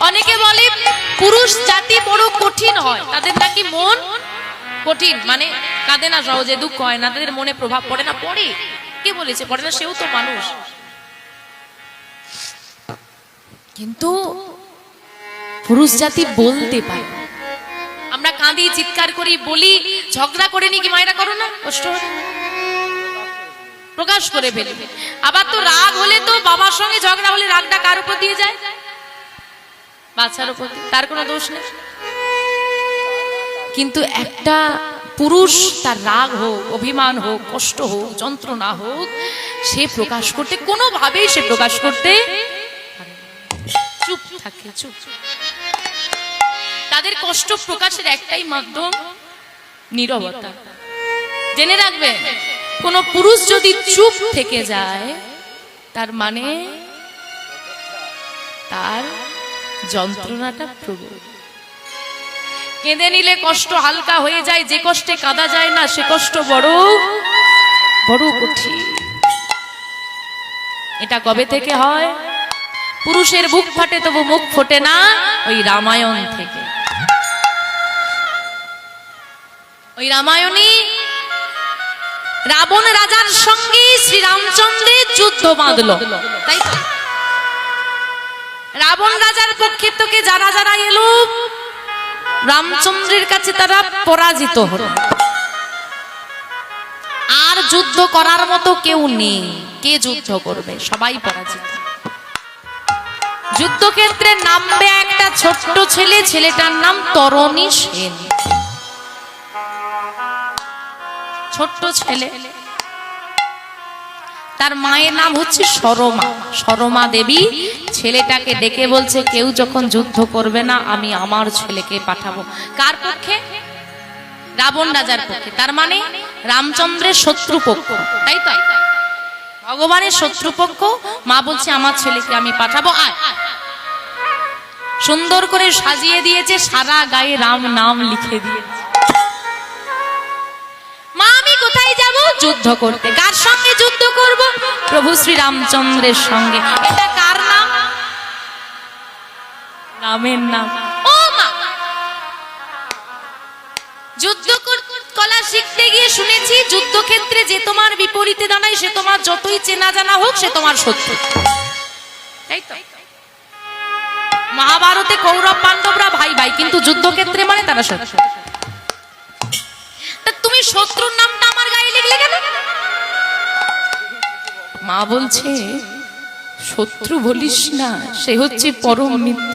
অনেকে বলে পুরুষ জাতি বড় কঠিন হয়, তাদের নাকি মন কঠিন, মানে কাঁদে না সহজে, দুঃখ হয় না, তাদের মনে প্রভাব পড়ে না। পড়ে, কে বলেছে পড়ে না? সেও তো মানুষ। কিন্তু পুরুষ জাতি বলতে পারে। আমরা কাঁদি, চিৎকার করি, বলি, ঝগড়া করে নি কি মায়েরা করো না? কষ্ট হয়, প্রকাশ করে ফেলি। আবার তো রাগ হলে তো বাবার সঙ্গে ঝগড়া হলে রাগটা কার উপর দিয়ে যায়? বাচ্চার উপর, তার কোনো দোষ নেই। কিন্তু একটা পুরুষ তার রাগ হোক, অভিমান হোক, কষ্ট হোক, যন্ত্রণা হোক, সে প্রকাশ করতে কোনোভাবেই সে প্রকাশ করতে চুপ থাকে, চুপ। তাদের কষ্ট প্রকাশের একটাই মাধ্যম নীরবতা। জেনে রাখবেন, কোন পুরুষ যদি চুপ থেকে যায় তার মানে তার যন্ত্রণাটা প্রবল। কেঁদে নিলে কষ্ট হালকা হয়ে যায়, যে কষ্টে কাঁদা যায় না সে কষ্ট বড় বড় কঠিন। এটা কবে থেকে হয়? পুরুষের বুক ফাটে তবু মুখ ফোটে না, ওই রামায়ণ থেকে। ওই রামায়ণে রাবণ রাজার সঙ্গে শ্রী রামচন্দ্রের যুদ্ধ বাঁধল, তাই তো? রাবণ রাজার পক্ষে থেকে যারা যারা এলো রামচন্দ্রের কাছে তারা পরাজিত হলো। আর যুদ্ধ করার মতো কেউ নেই। কে যুদ্ধ করবে? সবাই পরাজিত। যুদ্ধক্ষেত্রে নামবে একটা ছোট্ট ছেলে, ছেলেটার নাম তরণী সেন। ছোট্ট ছেলে, তার মায়ের নাম হচ্ছে সরমা, সরমা দেবী। ছেলেটাকে ডেকে বলছে, কেউ যখন যুদ্ধ করবে না আমি আমার ছেলেকে পাঠাবো। কার পক্ষে? রাবণ রাজার পক্ষে। তার মানে রামচন্দ্রের শত্রুপক্ষ, তাই তো? ভগবানের শত্রুপক্ষ। মা বলছে আমার ছেলেকে আমি পাঠাবো। আয়। সুন্দর করে সাজিয়ে দিয়েছে, সারা গায়ে রাম নাম লিখে দিয়েছে। মা আমি কোথায় যাব? যুদ্ধ করতে। কার সঙ্গে যুদ্ধ করব? প্রভু শ্রী রামচন্দ্রের সঙ্গে। এটা কার নাম? রামের নাম। ও মা, যুদ্ধ কলা শিখতে গিয়ে শুনেছি যুদ্ধক্ষেত্রে যে তোমার বিপরীতে দাঁড়ায় সে তোমার যতই চেনা জানা হোক সে তোমার শত্রু, তাই তো? মহাভারতে কৌরব পাণ্ডবরা ভাই ভাই, কিন্তু যুদ্ধক্ষেত্রে মানে তারা শত্রু। তা তুমি শত্রুর নামটা আমার গায়ে লিখলে কেন? মা বলছে শত্রু বলিস না, সে হচ্ছে পরম মিত্র।